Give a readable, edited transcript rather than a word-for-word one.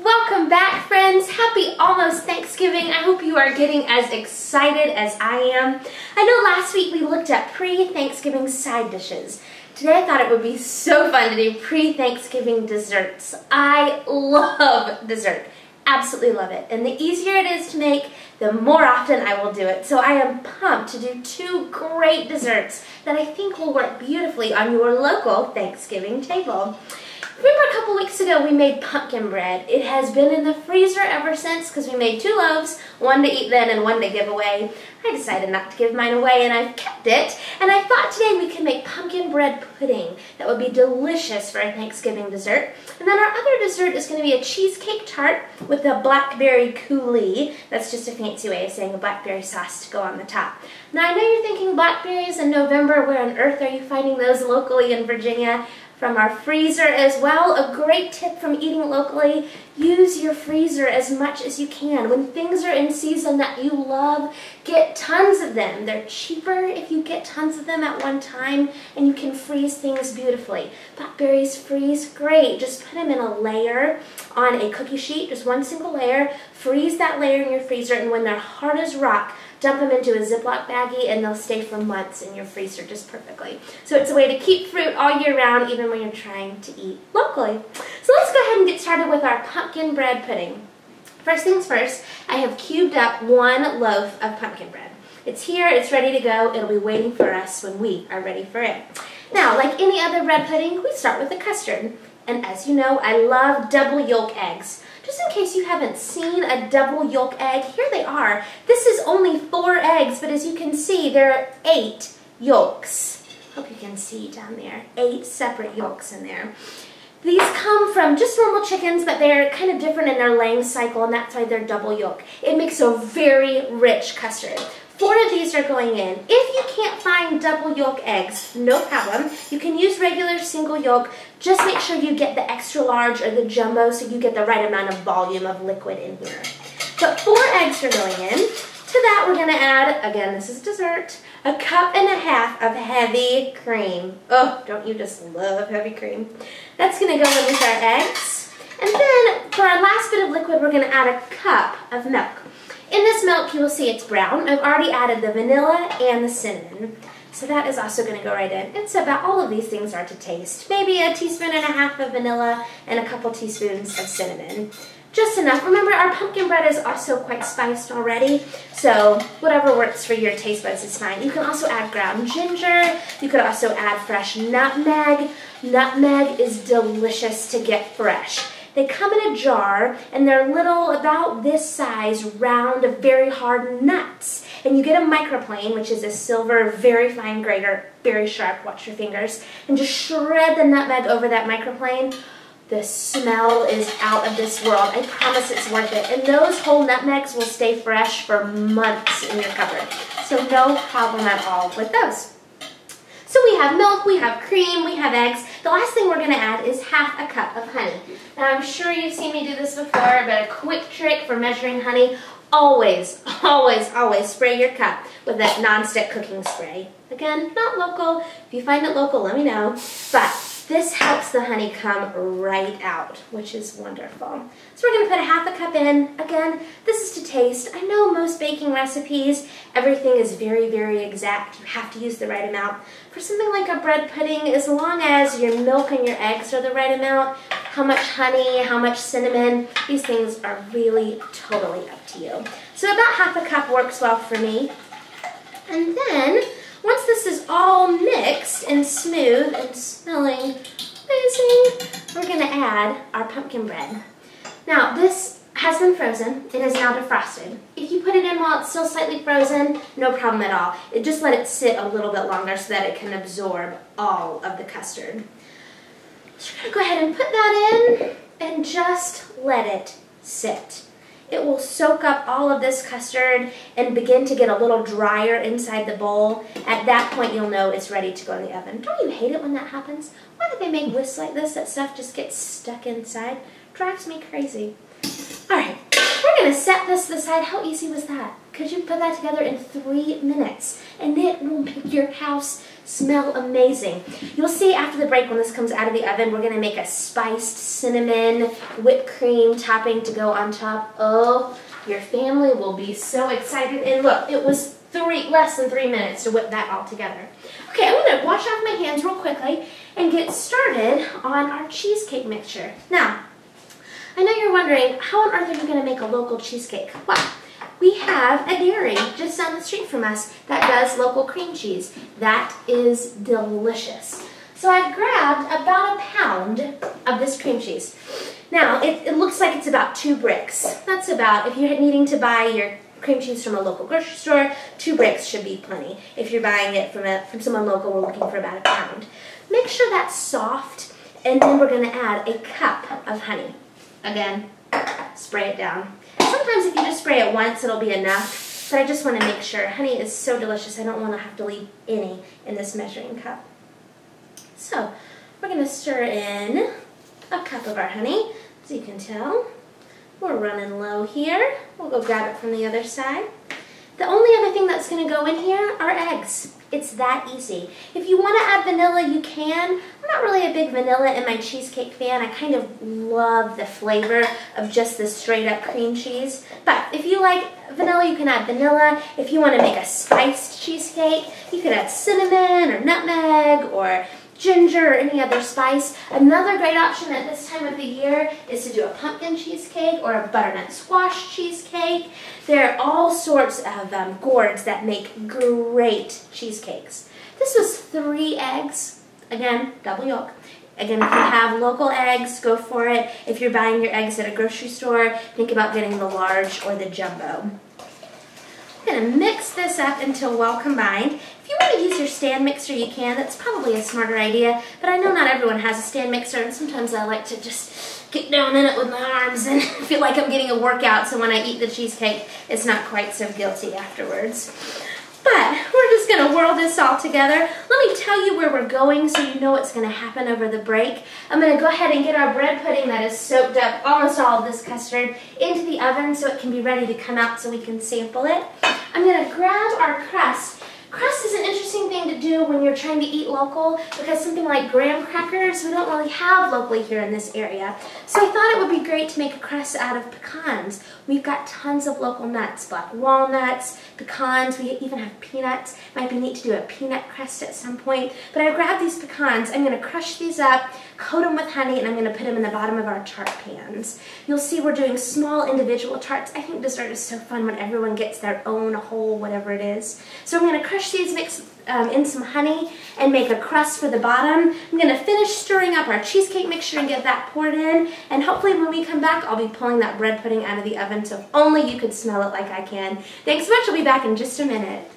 Welcome back, friends. Happy almost Thanksgiving. I hope you are getting as excited as I am. I know last week we looked at pre-Thanksgiving side dishes. Today I thought it would be so fun to do pre-Thanksgiving desserts. I love dessert. Absolutely love it. And the easier it is to make, the more often I will do it. So I am pumped to do two great desserts that I think will work beautifully on your local Thanksgiving table. Remember a couple weeks ago we made pumpkin bread. It has been in the freezer ever since because we made two loaves, one to eat then and one to give away. I decided not to give mine away and I've kept it. And I thought today we could make pumpkin bread pudding. That would be delicious for a Thanksgiving dessert. And then our other dessert is going to be a cheesecake tart with a blackberry coulis. That's just a fancy way of saying a blackberry sauce to go on the top. Now I know you're thinking blackberries in November, where on earth are you finding those locally in Virginia? From our freezer as well. A great tip from eating locally, use your freezer as much as you can. When things are in season that you love, get tons of them. They're cheaper if you get tons of them at one time, and you can freeze things beautifully. Blackberries freeze great. Just put them in a layer on a cookie sheet, just one single layer. Freeze that layer in your freezer, and when they're hard as rock, dump them into a Ziploc baggie and they'll stay for months in your freezer just perfectly. So it's a way to keep fruit all year round, even when you're trying to eat locally. So let's go ahead and get started with our pumpkin bread pudding. First things first, I have cubed up one loaf of pumpkin bread. It's here, it's ready to go. It'll be waiting for us when we are ready for it. Now, like any other bread pudding, we start with the custard. And as you know, I love double yolk eggs. Just in case you haven't seen a double yolk egg, here they are. This is only 4 eggs, but as you can see, there are 8 yolks. Hope you can see down there, 8 separate yolks in there. These come from just normal chickens, but they're kind of different in their laying cycle, and that's why they're double yolk. It makes a very rich custard. 4 of these are going in. If you can't find double yolk eggs, no problem. You can use regular single yolk. Just make sure you get the extra large or the jumbo so you get the right amount of volume of liquid in here. But 4 eggs are going in. To that we're going to add, again this is dessert, 1.5 cups of heavy cream. Oh, don't you just love heavy cream? That's going to go in with our eggs. And then for our last bit of liquid we're going to add 1 cup of milk. In this milk, you will see it's brown. I've already added the vanilla and the cinnamon. So that is also going to go right in. It's about all of these things are to taste. Maybe 1.5 teaspoons of vanilla and a couple teaspoons of cinnamon. Just enough. Remember, our pumpkin bread is also quite spiced already, so whatever works for your taste buds is fine. You can also add ground ginger. You could also add fresh nutmeg. Nutmeg is delicious to get fresh. They come in a jar, and they're little, about this size, round, very hard nuts. And you get a microplane, which is a silver, very fine grater, very sharp, watch your fingers, and just shred the nutmeg over that microplane. The smell is out of this world. I promise it's worth it. And those whole nutmegs will stay fresh for months in your cupboard. So no problem at all with those. So we have milk, we have cream, we have eggs. The last thing we're going to add is 1/2 cup of honey. Now I'm sure you've seen me do this before, but a quick trick for measuring honey, always, always, always spray your cup with that non-stick cooking spray. Again, not local. If you find it local, let me know. But this helps the honey come right out, which is wonderful. So we're going to put 1/2 cup in. Again, this is to taste. I know most baking recipes, everything is very, very exact. You have to use the right amount. For something like a bread pudding, as long as your milk and your eggs are the right amount, how much honey, how much cinnamon, these things are really totally up to you. So about 1/2 cup works well for me. And then, once this is all mixed and smooth and smelling amazing, we're going to add our pumpkin bread. Now, this has been frozen. It is now defrosted. If you put it in while it's still slightly frozen, no problem at all. Just let it sit a little bit longer so that it can absorb all of the custard. So we're going to go ahead and put that in and just let it sit. It will soak up all of this custard and begin to get a little drier inside the bowl. At that point, you'll know it's ready to go in the oven. Don't you hate it when that happens? Why do they make whisks like this that stuff just gets stuck inside? Drives me crazy. All right, we're going to set this to the side. How easy was that? Could you put that together in 3 minutes? And it will make your house smell amazing. You'll see after the break when this comes out of the oven, we're going to make a spiced cinnamon whipped cream topping to go on top. Oh, your family will be so excited. And look, it was less than 3 minutes to whip that all together. Okay, I'm going to wash off my hands real quickly and get started on our cheesecake mixture. Now, I know you're wondering, how on earth are you going to make a local cheesecake? Well, we have a dairy just down the street from us that does local cream cheese. That is delicious. So I've grabbed about 1 pound of this cream cheese. Now, it looks like it's about 2 bricks. That's about, if you're needing to buy your cream cheese from a local grocery store, 2 bricks should be plenty. If you're buying it from someone local, we're looking for about 1 pound. Make sure that's soft, and then we're going to add a cup of honey. Again, spray it down. Sometimes if you just spray it once, it'll be enough, but I just want to make sure. Honey is so delicious, I don't want to have to leave any in this measuring cup. So, we're going to stir in a cup of our honey. As you can tell, we're running low here. We'll go grab it from the other side. The only other thing that's going to go in here are eggs. It's that easy. If you want to add vanilla, you can. I'm not really a big vanilla in my cheesecake fan. I kind of love the flavor of just this straight up cream cheese. But if you like vanilla, you can add vanilla. If you want to make a spiced cheesecake, you could add cinnamon or nutmeg or ginger or any other spice. Another great option at this time of the year is to do a pumpkin cheesecake or a butternut squash cheesecake. There are all sorts of gourds that make great cheesecakes. This was 3 eggs. Again, double yolk. Again, if you have local eggs, go for it. If you're buying your eggs at a grocery store, think about getting the large or the jumbo. I'm going to mix this up until well combined. If you want to use your stand mixer, you can. That's probably a smarter idea, but I know not everyone has a stand mixer, and sometimes I like to just get down in it with my arms and feel like I'm getting a workout, so when I eat the cheesecake, it's not quite so guilty afterwards. But we're just going to whirl this all together. Let me tell you where we're going so you know what's going to happen over the break. I'm going to go ahead and get our bread pudding that is soaked up, almost all of this custard, into the oven so it can be ready to come out so we can sample it. I'm going to grab our crust. Crust is an interesting thing to do when you're trying to eat local because something like graham crackers we don't really have locally here in this area. So I thought it would be great to make a crust out of pecans. We've got tons of local nuts, black walnuts, pecans, we even have peanuts. Might be neat to do a peanut crust at some point. But I grabbed these pecans, I'm going to crush these up, coat them with honey, and I'm going to put them in the bottom of our tart pans. You'll see we're doing small individual tarts. I think dessert is so fun when everyone gets their own whole whatever it is. So I'm going to crush these, mix in some honey, and make a crust for the bottom. I'm going to finish stirring up our cheesecake mixture and get that poured in, and hopefully when we come back I'll be pulling that bread pudding out of the oven so if only you could smell it like I can. Thanks so much, I'll be back in just a minute.